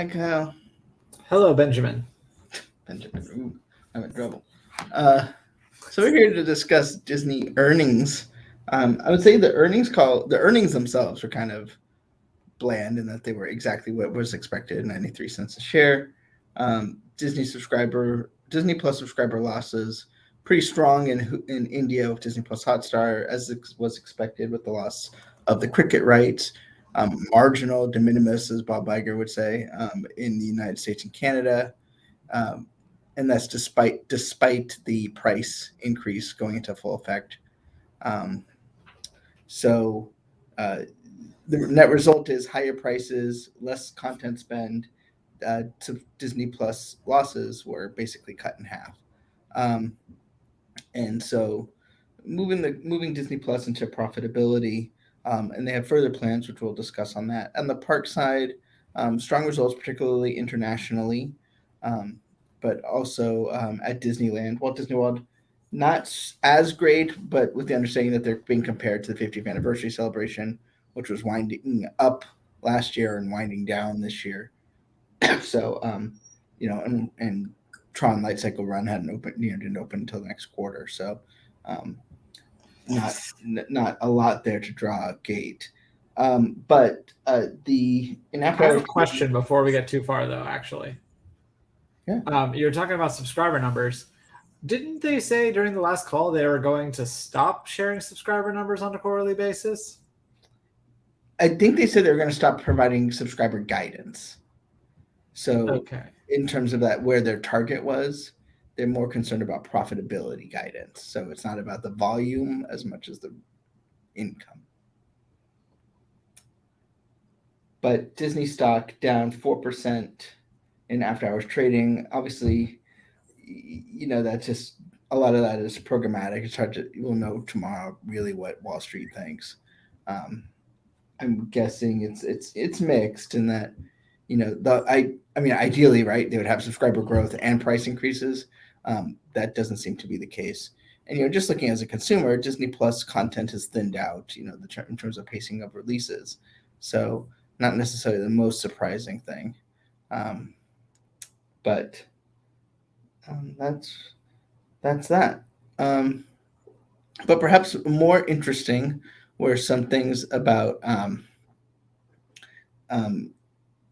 Hi, Kyle. Hello, Benjamin. Benjamin. Ooh, I'm in trouble. So we're here to discuss Disney earnings. I would say the earnings themselves were kind of bland in that they were exactly what was expected, 93 cents a share. Disney Plus subscriber losses pretty strong in India with Disney Plus Hotstar, as was expected with the loss of the cricket rights. Marginal, de minimis, as Bob Iger would say, in the United States and Canada, um, and that's despite the price increase going into full effect. Um, so uh, the net result is higher prices, less content spend. To Disney Plus losses were basically cut in half, um, and so moving Disney Plus into profitability. And they have further plans, which we'll discuss on that. On the park side, strong results, particularly internationally, um, but also at Disneyland, Walt Disney World, not as great, but with the understanding that they're being compared to the 50th anniversary celebration, which was winding up last year and winding down this year. So, and Tron Light Cycle Run didn't open until next quarter. So, um, not not a lot there to draw a gate. But the in I after have hours, a question before we get too far, though, actually. yeah, You're talking about subscriber numbers. Didn't they say during the last call they were going to stop sharing subscriber numbers on a quarterly basis? I think they said they were going to stop providing subscriber guidance. So, Okay. in terms of that, where their target was, they're more concerned about profitability guidance. So it's not about the volume as much as the income. But Disney stock down 4% in after hours trading. Obviously, that's just a lot of that is programmatic. It's hard to we'll know tomorrow really what Wall Street thinks. Um, I'm guessing it's mixed in that I mean ideally, right, they would have subscriber growth and price increases. That doesn't seem to be the case. And just looking as a consumer, Disney Plus content has thinned out. In terms of pacing of releases, so not necessarily the most surprising thing. Um, but that's that. Um, but perhaps more interesting were some things about um,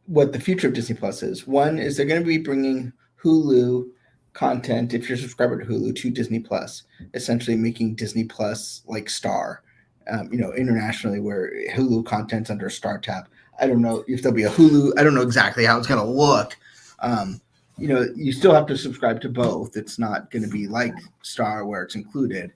what the future of Disney Plus is. One is they're going to be bringing Hulu content, if you're a subscriber to Hulu, to Disney Plus, essentially making Disney Plus like Star, internationally, where Hulu content's under a Star tab. I don't know if there'll be a Hulu. I don't know exactly how it's going to look. Um, you still have to subscribe to both. It's not going to be like Star where it's included.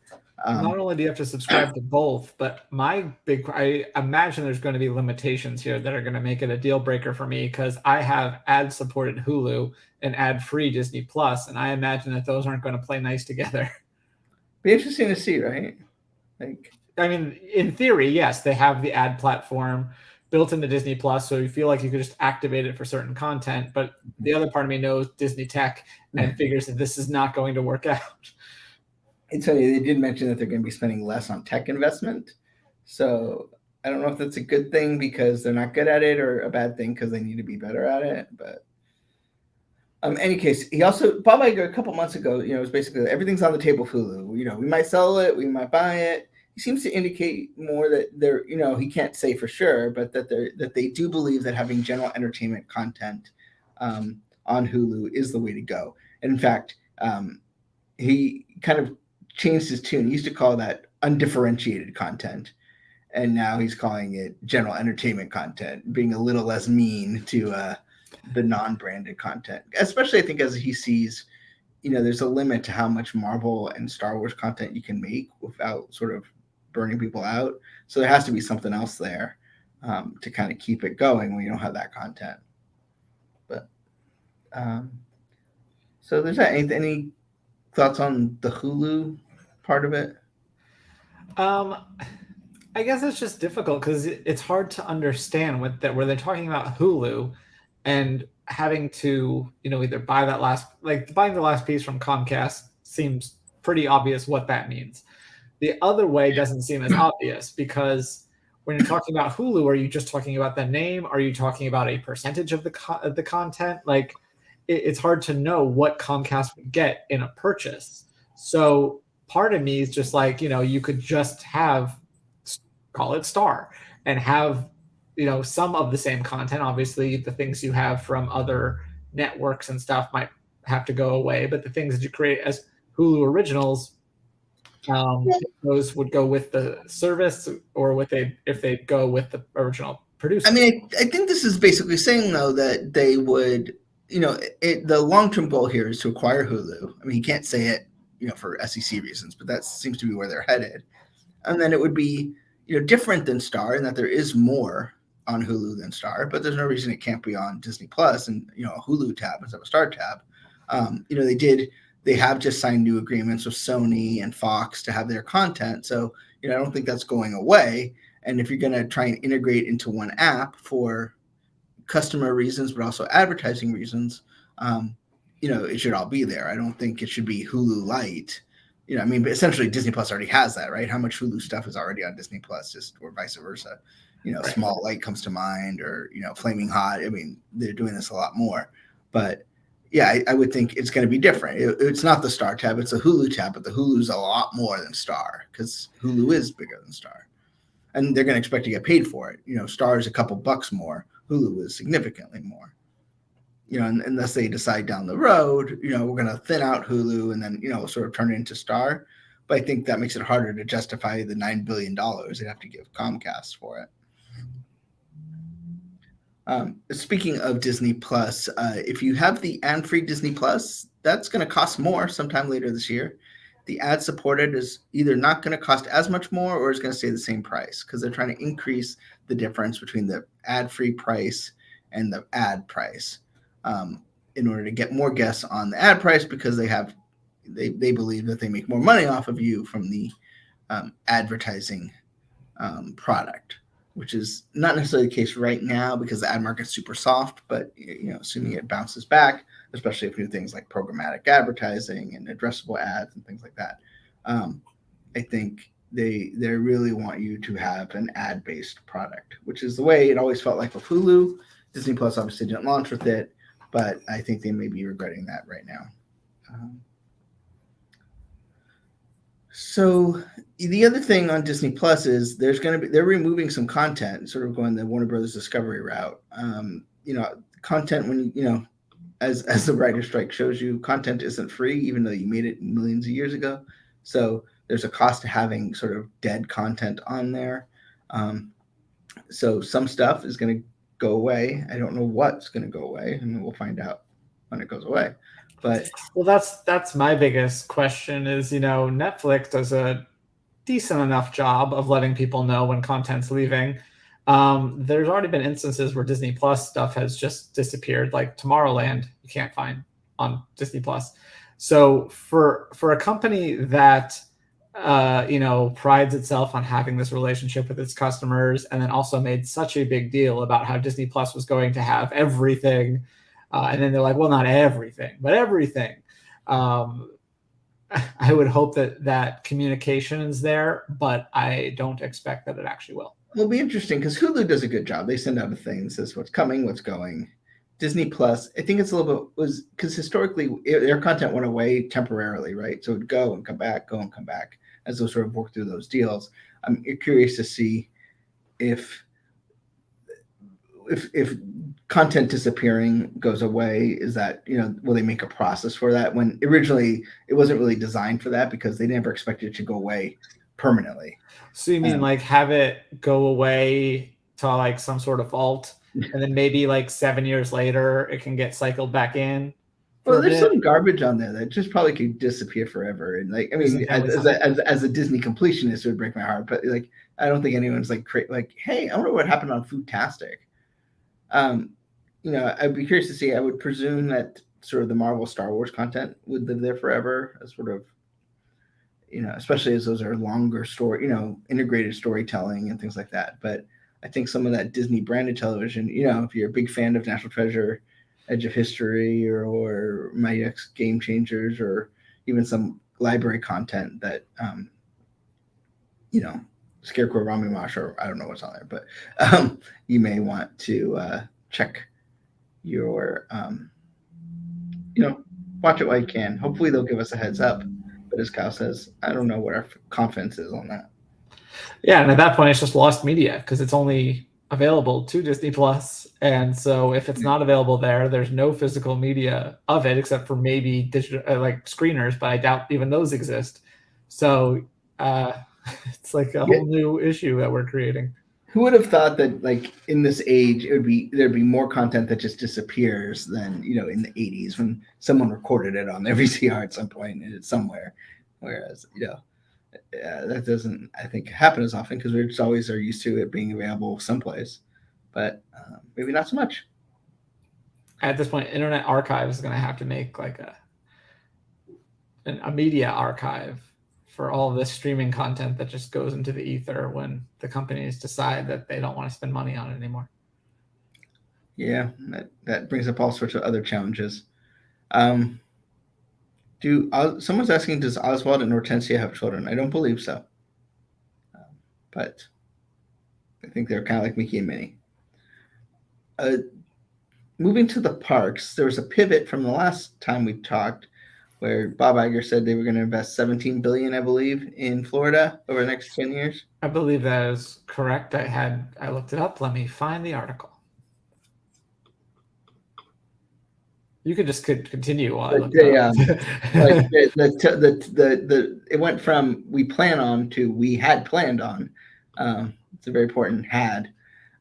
Not only do you have to subscribe to both, but I imagine there's going to be limitations here that are going to make it a deal breaker for me because I have ad supported Hulu and ad free Disney Plus, and I imagine that those aren't going to play nice together. Be interesting to see, right? I mean, in theory, yes, they have the ad platform built into Disney Plus, so you feel like you could just activate it for certain content. But the other part of me knows Disney tech and figures that this is not going to work out. It's funny, they did mention that they're going to be spending less on tech investment. So I don't know if that's a good thing because they're not good at it or a bad thing because they need to be better at it. But any case, Bob Iger a couple months ago, was basically everything's on the table for Hulu. We might sell it, we might buy it. He seems to indicate more that they're, he can't say for sure, but that they do believe that having general entertainment content on Hulu is the way to go. And in fact, he kind of changed his tune. He used to call that undifferentiated content, and now he's calling it general entertainment content, being a little less mean to the non-branded content. Especially, I think, as he sees, there's a limit to how much Marvel and Star Wars content you can make without sort of burning people out. So there has to be something else there to kind of keep it going when you don't have that content. But so there's that. Any thoughts on the Hulu part of it? I guess it's just difficult because it's hard to understand where they're talking about Hulu and having to, either buy buying the last piece from Comcast seems pretty obvious what that means. The other way doesn't seem as obvious because when you're talking about Hulu, are you just talking about the name? Are you talking about a percentage of the content? Like, it's hard to know what Comcast would get in a purchase. So part of me is just like, you could just call it Star and have, some of the same content. Obviously, the things you have from other networks and stuff might have to go away, but the things that you create as Hulu originals, those would go with the service, or if they go with the original producer. I mean, I think this is basically saying though that they would, the long-term goal here is to acquire Hulu. I mean, you can't say it, for SEC reasons, but that seems to be where they're headed. And then it would be, different than Star in that there is more on Hulu than Star, but there's no reason it can't be on Disney Plus and a Hulu tab instead of a Star tab. They have just signed new agreements with Sony and Fox to have their content, so I don't think that's going away. And if you're going to try and integrate into one app for customer reasons, but also advertising reasons, it should all be there. I don't think it should be Hulu Lite. But essentially Disney Plus already has that, right? How much Hulu stuff is already on Disney Plus, or vice versa. Right. Small Light comes to mind, or, Flaming Hot. I mean, they're doing this a lot more. But yeah, I would think it's going to be different. It's not the Star tab, it's a Hulu tab, but the Hulu's a lot more than Star because Hulu is bigger than Star. And they're going to expect to get paid for it. Star is a couple bucks more. Hulu is significantly more. Unless they decide down the road, we're going to thin out Hulu and then, sort of turn it into Star. But I think that makes it harder to justify the $9 billion they'd have to give Comcast for it. Speaking of Disney Plus, if you have the ad-free Disney Plus, that's going to cost more sometime later this year. The ad-supported is either not going to cost as much more or is going to stay the same price because they're trying to increase the difference between the ad-free price and the ad price in order to get more guests on the ad price because they believe that they make more money off of you from the advertising product, which is not necessarily the case right now because the ad market's super soft, but assuming it bounces back, especially if you do things like programmatic advertising and addressable ads and things like that. I think they really want you to have an ad-based product, which is the way it always felt like with Hulu. Disney Plus obviously didn't launch with it, but I think they may be regretting that right now. So the other thing on Disney Plus is they're removing some content, sort of going the Warner Brothers Discovery route. Content when as the writer's strike shows you, content isn't free, even though you made it millions of years ago. So there's a cost to having sort of dead content on there. So some stuff is going to go away. I don't know what's going to go away, and we'll find out when it goes away. But well, that's my biggest question is, Netflix does a decent enough job of letting people know when content's leaving. There's already been instances where Disney Plus stuff has just disappeared, like Tomorrowland you can't find on Disney Plus. So for a company that prides itself on having this relationship with its customers, and then also made such a big deal about how Disney Plus was going to have everything, and then they're like, well, not everything, but everything. I would hope that communication is there, but I don't expect that it actually will. It'll be interesting because Hulu does a good job. They send out a thing that says what's coming, what's going. Disney Plus, I think it's a little bit because historically their content went away temporarily, right? So it would go and come back as those sort of work through those deals. I'm curious to see if content disappearing goes away, is that, will they make a process for that when originally it wasn't really designed for that because they never expected it to go away permanently. So you mean like have it go away to like some sort of vault and then maybe like 7 years later it can get cycled back in? Well, there's some garbage on there that just probably could disappear forever. And like, I mean, as a Disney completionist, it would break my heart. But like, I don't think anyone's like, hey, I wonder what happened on Foodtastic. I'd be curious to see. I would presume that sort of the Marvel Star Wars content would live there forever as sort of, especially as those are longer story, integrated storytelling and things like that. But I think some of that Disney branded television, if you're a big fan of National Treasure, Edge of History, or Mighty Ducks Game Changers, or even some library content that, Scarecrow Rami Mash, or I don't know what's on there, but you may want to check your, watch it while you can. Hopefully they'll give us a heads up. But as Kyle says, I don't know what our confidence is on that. Yeah, and at that point, it's just lost media because it's only available to Disney Plus, and so if it's not available there, there's no physical media of it except for maybe digital like screeners, but I doubt even those exist. So it's like a whole new issue that we're creating. Who would have thought that, like, in this age, there'd be more content that just disappears than in the '80s when someone recorded it on their VCR at some point and it's somewhere, whereas that doesn't, I think, happen as often because we just always are used to it being available someplace, but maybe not so much. At this point, Internet Archive is going to have to make like a media archive for all of this streaming content that just goes into the ether when the companies decide that they don't want to spend money on it anymore. Yeah, that brings up all sorts of other challenges. Someone's asking, does Oswald and Hortensia have children? I don't believe so, but I think they're kind of like Mickey and Minnie. Moving to the parks, there was a pivot from the last time we talked where Bob Iger said they were going to invest $17 billion, I believe, in Florida over the next 10 years. I believe that is correct. I looked it up. Let me find the article. You could just continue while I look it up. It went from we plan on to we had planned on. It's a very important had,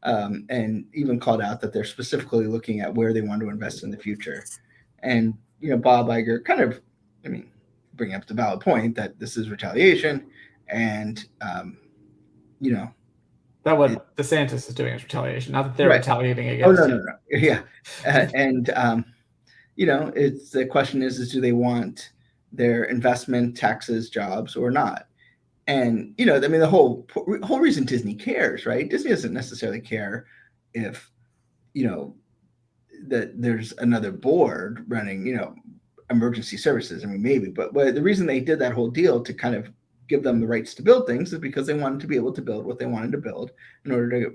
and even called out that they're specifically looking at where they want to invest in the future. And Bob Iger kind of, bringing up the valid point that this is retaliation, and that what DeSantis is doing is retaliation, not that they're retaliating against. Oh no, yeah, and it's the question is do they want their investment, taxes, jobs, or not? And the whole reason Disney cares, right? Disney doesn't necessarily care if that there's another board running emergency services. Maybe, but the reason they did that whole deal to kind of give them the rights to build things is because they wanted to be able to build what they wanted to build in order to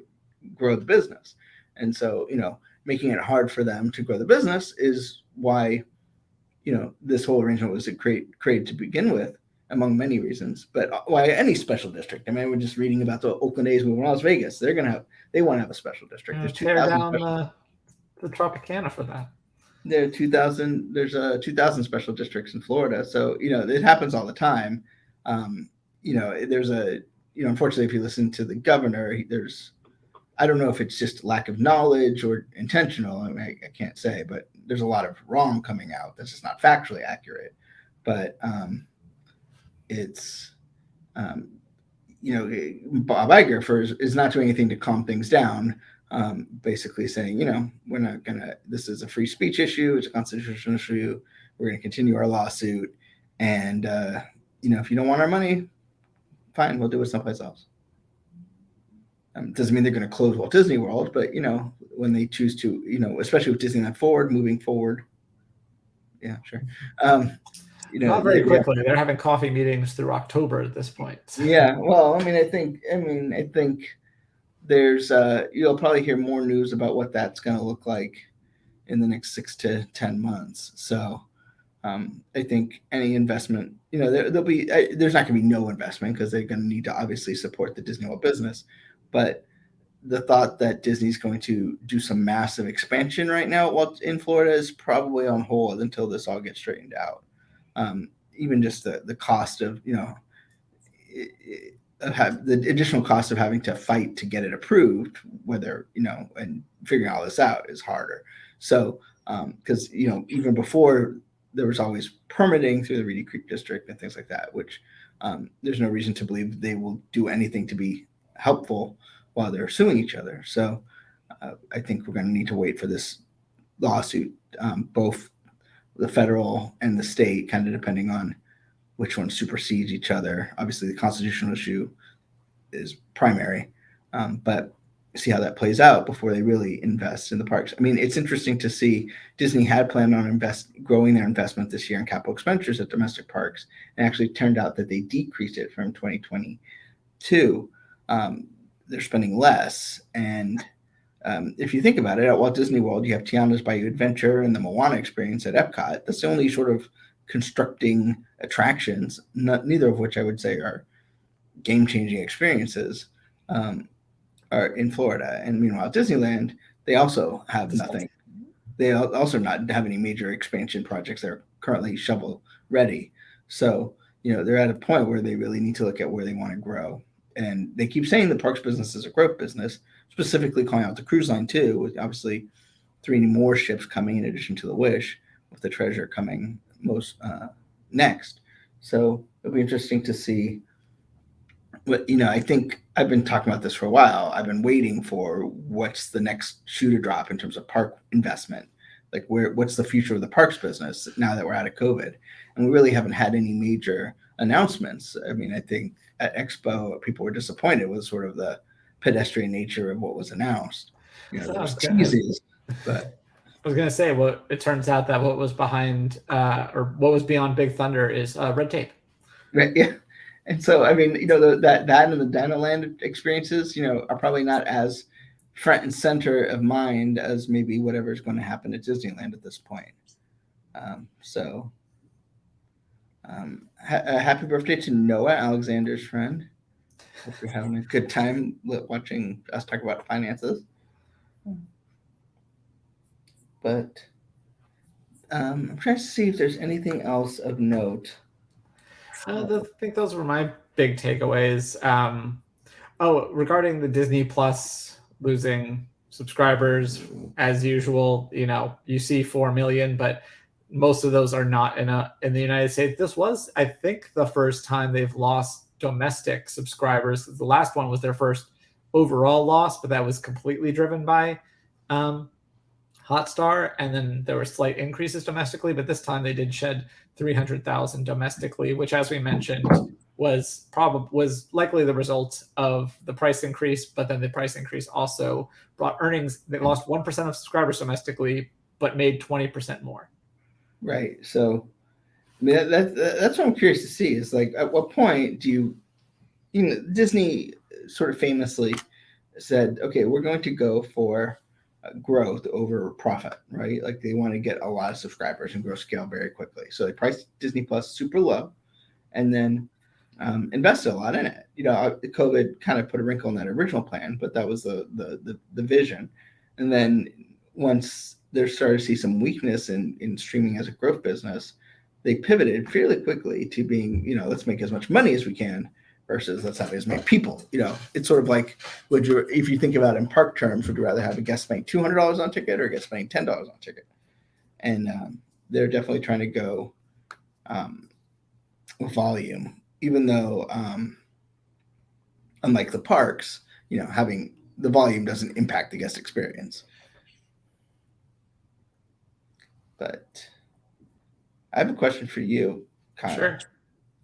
grow the business. And so making it hard for them to grow the business is why this whole arrangement was created to begin with, among many reasons. But why any special district? We're just reading about the Oakland A's moving to Las Vegas. They want to have a special district. There's tear down the Tropicana for that. There's 2,000 special districts in Florida. So, it happens all the time. There's unfortunately, if you listen to the governor, I don't know if it's just lack of knowledge or intentional. I can't say, but there's a lot of wrong coming out that's just not factually accurate. But it's Bob Iger is not doing anything to calm things down. Basically saying, we're not gonna. This is a free speech issue. It's a constitutional issue. We're gonna continue our lawsuit, and if you don't want our money, fine, we'll do it someplace else. Doesn't mean they're going to close Walt Disney World, but when they choose to, especially with Disneyland Forward moving forward, yeah, sure. Not very quickly. They're having coffee meetings through October at this point. Yeah, well, I think there's you'll probably hear more news about what that's going to look like in the next 6 to 10 months. So I think any investment, there's not going to be no investment because they're going to need to obviously support the Disney World business. But the thought that Disney's going to do some massive expansion right now in Florida is probably on hold until this all gets straightened out. Even just the cost of, the additional cost of having to fight to get it approved, whether, and figuring all this out is harder. So, because, even before there was always permitting through the Reedy Creek District and things like that, which there's no reason to believe they will do anything to be helpful while they're suing each other. So I think we're going to need to wait for this lawsuit, both the federal and the state, kind of depending on which one supersedes each other. Obviously, the constitutional issue is primary, but see how that plays out before they really invest in the parks. It's interesting to see Disney had planned on growing their investment this year in capital expenditures at domestic parks, and actually turned out that they decreased it from 2022. they're spending less. And if you think about it, at Walt Disney World, you have Tiana's Bayou Adventure and the Moana experience at Epcot. That's the only sort of constructing attractions, neither of which I would say are game-changing experiences, are in Florida. And meanwhile, Disneyland, they also have nothing. They also not have any major expansion projects that are currently shovel ready. So they're at a point where they really need to look at where they want to grow. And they keep saying the parks business is a growth business, specifically calling out the cruise line too, with obviously 3 more ships coming in addition to the Wish, with the Treasure coming most next. So it'll be interesting to see. But I think I've been talking about this for a while. I've been waiting for what's the next shoe to drop in terms of park investment. Like what's the future of the parks business now that we're out of COVID? And we really haven't had any major announcements. I mean, I think at Expo people were disappointed with sort of the pedestrian nature of what was announced. There was teases, but I was going to say, well, it turns out that what was behind or what was beyond Big Thunder is red tape. Right. Yeah. And so, I mean, that and the Dinoland experiences, are probably not as front and center of mind as maybe whatever's going to happen at Disneyland at this point. Happy birthday to Noah, Alexander's friend. Hope you're having a good time watching us talk about finances. But I'm trying to see if there's anything else of note. I think those were my big takeaways. Regarding the Disney Plus losing subscribers, as usual, you see 4 million, but most of those are not in the United States. This was, I think, the first time they've lost domestic subscribers. The last one was their first overall loss, but that was completely driven by Hotstar, and then there were slight increases domestically, but this time they did shed 300,000 domestically, which, as we mentioned, was likely the result of the price increase, but then the price increase also brought earnings. They lost 1% of subscribers domestically, but made 20% more. Right. So, I mean, that's what I'm curious to see is like, at what point do Disney sort of famously said, okay, we're going to go for growth over profit, right? Like they want to get a lot of subscribers and grow scale very quickly. So they priced Disney Plus super low and then invested a lot in it. COVID kind of put a wrinkle in that original plan, but that was the vision. And then once they started to see some weakness in streaming as a growth business, they pivoted fairly quickly to being, let's make as much money as we can versus let's have as many people. It's sort of like, if you think about it in park terms, would you rather have a guest spending $200 on a ticket or a guest spending $10 on a ticket? And they're definitely trying to go with volume, even though unlike the parks, having the volume doesn't impact the guest experience. But I have a question for you, Kyle. Sure.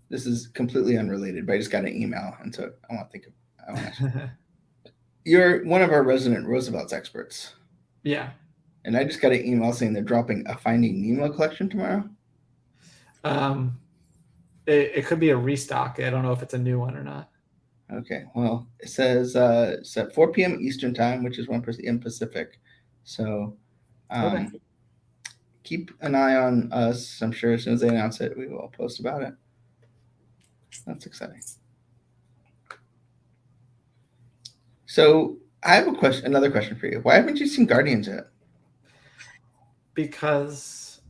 This is completely unrelated, but I just got an email, and so I want to ask you. You're one of our resident Roosevelt's experts. Yeah. And I just got an email saying they're dropping a Finding Nemo collection tomorrow. It could be a restock. I don't know if it's a new one or not. Okay. Well, it says it's at 4 p.m. Eastern time, which is 1 p.m. Pacific. So Okay. Keep an eye on us. I'm sure as soon as they announce it, we will post about it. That's exciting. So I have another question for you. Why haven't you seen Guardians yet? Because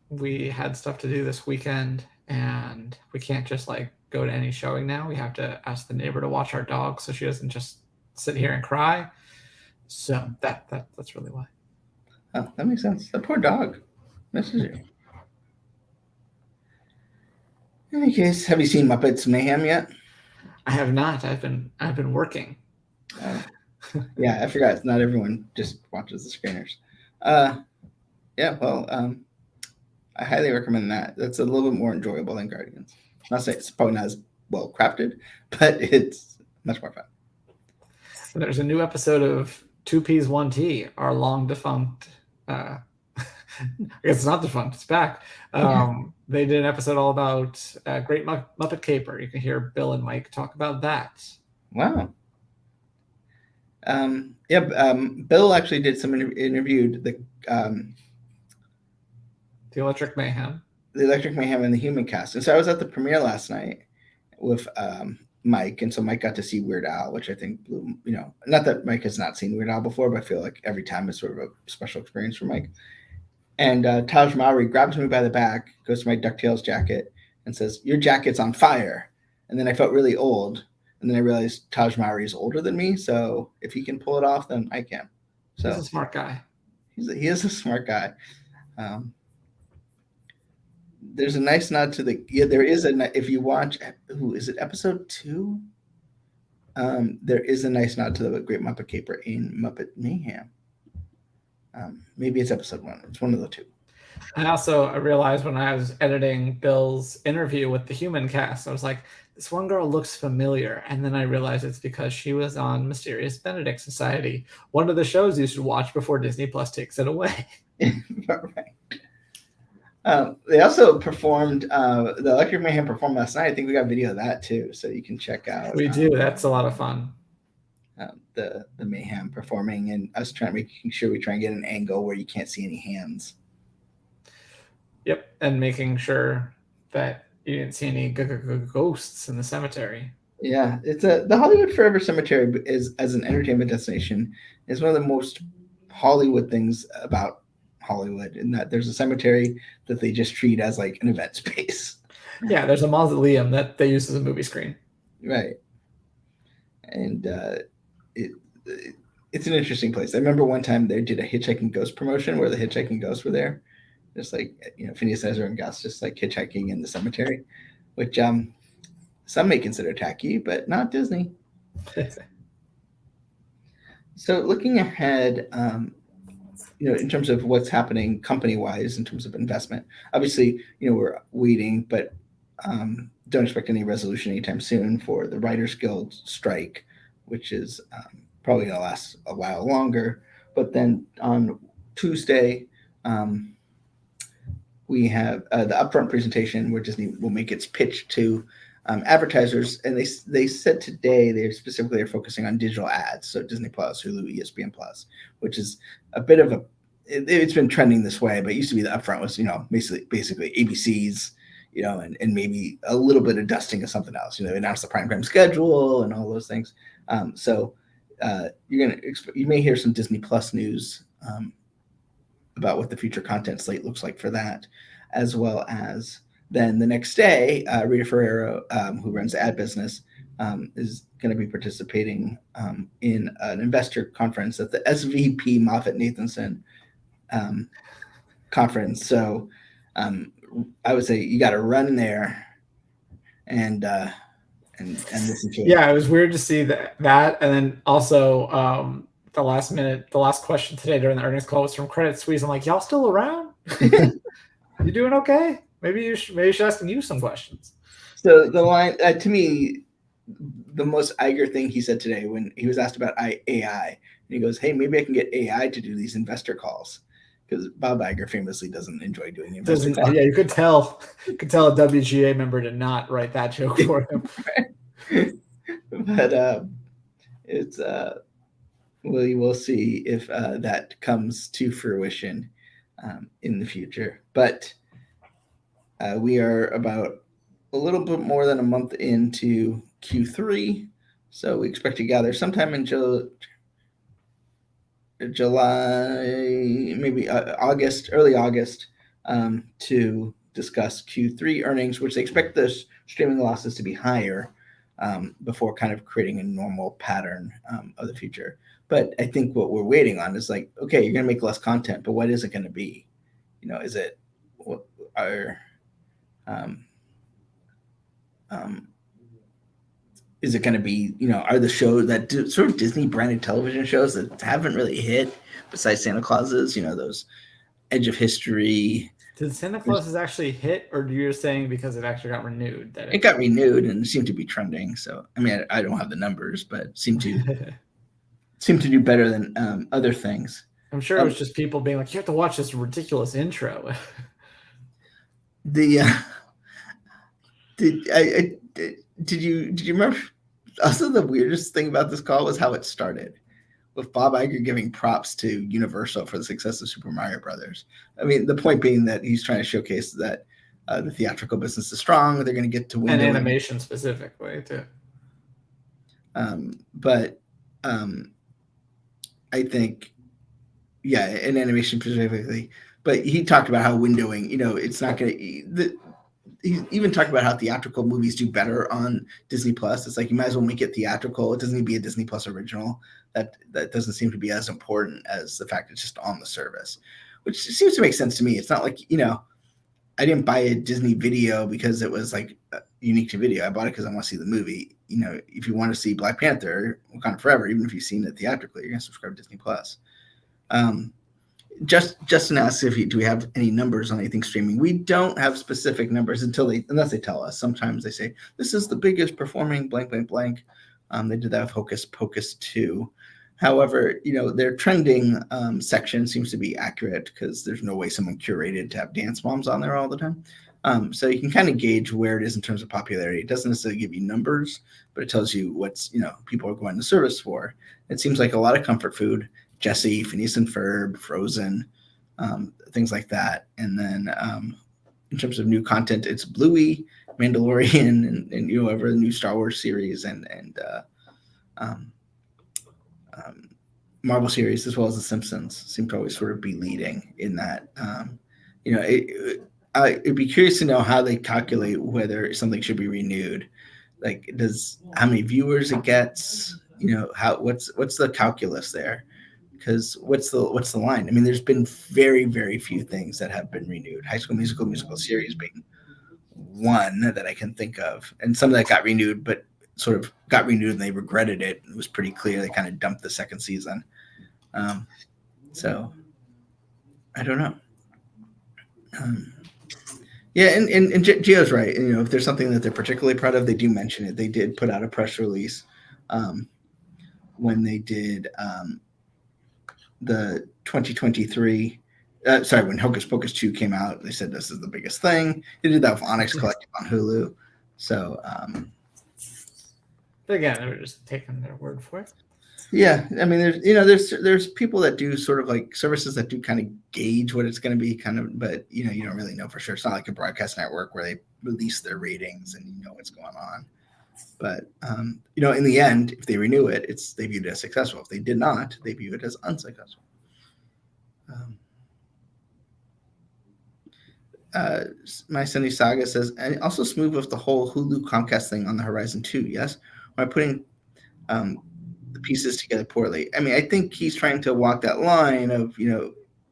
we had stuff to do this weekend, and we can't just go to any showing now. We have to ask the neighbor to watch our dog so she doesn't just sit here and cry. So that's really why. Oh, that makes sense. That poor dog misses you. In any case, have you seen Muppets Mayhem yet? I have not. I've been working. Yeah, I forgot. Not everyone just watches the screeners. Yeah, well, I highly recommend that. That's a little bit more enjoyable than Guardians. Not saying it's probably not as well crafted, but it's much more fun. There's a new episode of 2Ps 1T, our long defunct. I guess it's not defunct; it's back. They did an episode all about Great Muppet Caper. You can hear Bill and Mike talk about that. Wow. Bill actually did some interviewed The Electric Mayhem. the Electric Mayhem and the Human Cast, and so I was at the premiere last night with Mike, and so Mike got to see Weird Al, which I think blew, not that Mike has not seen Weird Al before, but I feel like every time is sort of a special experience for Mike. And Taj Mowry grabs me by the back, goes to my DuckTales jacket, and says, "Your jacket's on fire." And then I felt really old. And then I realized Taj Mowry is older than me. So if he can pull it off, then I can. So he's a smart guy. He is a smart guy. There's a nice nod to there is if you watch, is it episode 2? There is a nice nod to the Great Muppet Caper in Muppet Mayhem. Maybe it's episode 1. It's one of the two. And also, I realized when I was editing Bill's interview with the Human Cast, I was like, this one girl looks familiar. And then I realized it's because she was on Mysterious Benedict Society, one of the shows you should watch before Disney Plus takes it away. Right. They also performed, the Electric Mayhem performed last night. I think we got video of that too, so you can check out. We do. That's a lot of fun. The Mayhem performing, and us making sure we try and get an angle where you can't see any hands. Yep, and making sure that you didn't see any ghosts in the cemetery. Yeah, it's the Hollywood Forever Cemetery is, as an entertainment destination, is one of the most Hollywood things about Hollywood, in that there's a cemetery that they just treat as like an event space. Yeah, there's a mausoleum that they use as a movie screen. Right. And it's an interesting place. I remember one time they did a Hitchhiking Ghost promotion where the Hitchhiking Ghosts were there. Just like, Phineas, Ezra, and Gus just like hitchhiking in the cemetery, which some may consider tacky, but not Disney. So looking ahead, in terms of what's happening company-wise, in terms of investment, obviously, we're waiting, but don't expect any resolution anytime soon for the Writers Guild strike, which is probably going to last a while longer. But then on Tuesday, we have the upfront presentation where Disney will make its pitch to advertisers, and they said today they specifically are focusing on digital ads, so Disney Plus, Hulu, ESPN Plus, which is a bit of it's been trending this way, but it used to be the upfront was basically ABC's, and maybe a little bit of dusting of something else. They announced the primetime schedule and all those things. So you may hear some Disney Plus news about what the future content slate looks like for that, as well as then the next day, Rita Ferrero, who runs the ad business, is going to be participating in an investor conference at the SVP MoffettNathanson conference. So I would say you got to run there and listen to it. Yeah, it was weird to see that, and then also the last question today during the earnings call was from Credit Suisse. I'm like, y'all still around? You doing okay? Maybe you should ask you some questions. So the line to me, the most Iger thing he said today when he was asked about AI, and he goes, "Hey, maybe I can get AI to do these investor calls," because Bob Iger famously doesn't enjoy doing investor calls. Yeah, you could tell a WGA member to not write that joke for him. But it's we'll see if that comes to fruition in the future. But we are about a little bit more than a month into Q3, so we expect to gather sometime in July, maybe August, early August, to discuss Q3 earnings, which they expect the streaming losses to be higher before kind of creating a normal pattern of the future. But I think what we're waiting on is like, okay, you're going to make less content, but what is it going to be? Is it what are is it going to be, are the shows that sort of Disney branded television shows that haven't really hit besides Santa Claus's, those Edge of History. Did Santa Claus actually hit, or you're saying because it actually got renewed? It got renewed and seemed to be trending. So, I mean, I don't have the numbers, but seemed to do better than other things. I'm sure it was just people being like, you have to watch this ridiculous intro. Did you remember Also, the weirdest thing about this call was how it started, with Bob Iger giving props to Universal for the success of Super Mario Brothers. I mean, the point being that he's trying to showcase that the theatrical business is strong. They're going to get to And windowing, animation specifically too. But I think, yeah, in animation specifically. But he talked about how windowing, it's not going to. He even talked about how theatrical movies do better on Disney Plus. It's like you might as well make it theatrical. It doesn't need to be a Disney Plus original. That doesn't seem to be as important as the fact it's just on the service, which seems to make sense to me. It's not like I didn't buy a Disney video because it was like unique to video. I bought it because I want to see the movie. If you want to see Black Panther, Wakanda Forever, even if you've seen it theatrically, you're gonna subscribe to Disney Plus. Justin asks do we have any numbers on anything streaming. We don't have specific numbers unless they tell us. Sometimes they say this is the biggest performing blank blank blank. They did that with Hocus Pocus 2. However, their trending section seems to be accurate because there's no way someone curated to have Dance Moms on there all the time. So you can kind of gauge where it is in terms of popularity. It doesn't necessarily give you numbers, but it tells you what's people are going to service for. It seems like a lot of comfort food. Jessie, Phineas and Ferb, Frozen, things like that. And then in terms of new content, it's Bluey, Mandalorian, and whatever the new Star Wars series and Marvel series, as well as The Simpsons, seem to always sort of be leading in that. It'd be curious to know how they calculate whether something should be renewed. Like, how many viewers it gets? What's the calculus there? Because what's the line? I mean, there's been very, very few things that have been renewed. High School Musical series being one that I can think of, and some that got renewed, but sort of got renewed and they regretted it. It was pretty clear they kind of dumped the second season. So I don't know. Yeah, and Gio's right. If there's something that they're particularly proud of, they do mention it. They did put out a press release when they did the 2023. When Hocus Pocus 2 came out, they said this is the biggest thing. They did that with Onyx Collective on Hulu. So, but again, they're just taking their word for it. Yeah, I mean, there's people that do sort of like services that do kind of gauge what it's going to be, but you don't really know for sure. It's not like a broadcast network where they release their ratings and you know what's going on. But in the end, if they renew it, they viewed it as successful. If they did not, they view it as unsuccessful. My Sunny Saga says, and also smooth with the whole Hulu Comcast thing on the horizon too. Yes, by putting the pieces together poorly. I mean, I think he's trying to walk that line of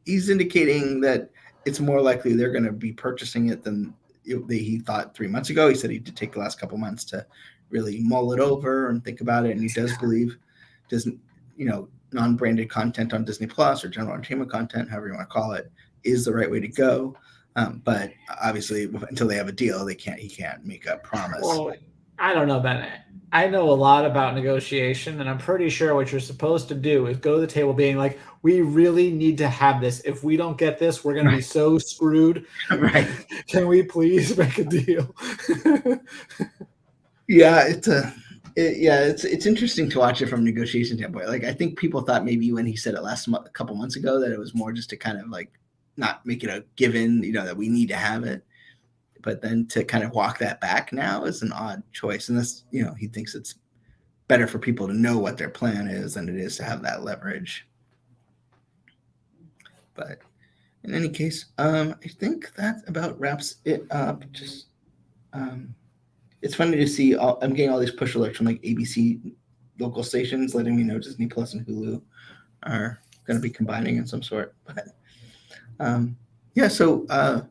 he's indicating that it's more likely they're going to be purchasing it than he thought 3 months ago. He said he did take the last couple months to really mull it over and think about it, and he does believe non-branded content on Disney Plus or general entertainment content, however you want to call it, is the right way to go. But obviously, until they have a deal, he can't make a promise. Well, I don't know about it. I know a lot about negotiation, and I'm pretty sure what you're supposed to do is go to the table being like, we really need to have this. If we don't get this, we're going to be so screwed. Right. Can we please make a deal? Yeah, it's interesting to watch it from a negotiation standpoint. Like, I think people thought maybe when he said it a couple months ago that it was more just to kind of like not make it a given, that we need to have it. But then to kind of walk that back now is an odd choice. Unless, he thinks it's better for people to know what their plan is than it is to have that leverage. But in any case, I think that about wraps it up. Just it's funny to see. I'm getting all these push alerts from like ABC local stations letting me know Disney Plus and Hulu are going to be combining in some sort. But yeah, so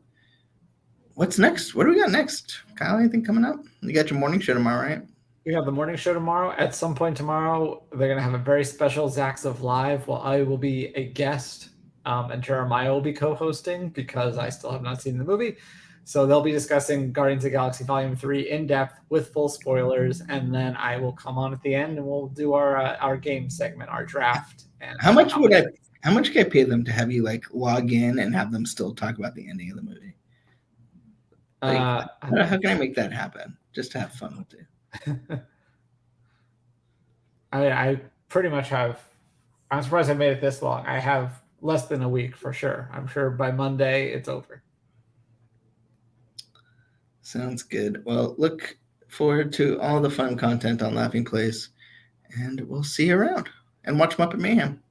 what's next? What do we got next? Kyle, anything coming up? You got your morning show tomorrow, right? We have the morning show tomorrow. At some point tomorrow, they're going to have a very special Zax of Live. Well, I will be a guest, and Jeremiah will be co-hosting because I still have not seen the movie. So they'll be discussing Guardians of the Galaxy Volume 3 in depth with full spoilers, and then I will come on at the end and we'll do our game segment, our draft. And how much can I pay them to have you like log in and have them still talk about the ending of the movie? Like, how can I make that happen? Just to have fun with it. I pretty much have. I'm surprised I made it this long. I have less than a week for sure. I'm sure by Monday it's over. Sounds good. Well, look forward to all the fun content on Laughing Place, and we'll see you around. And watch Muppet Mayhem.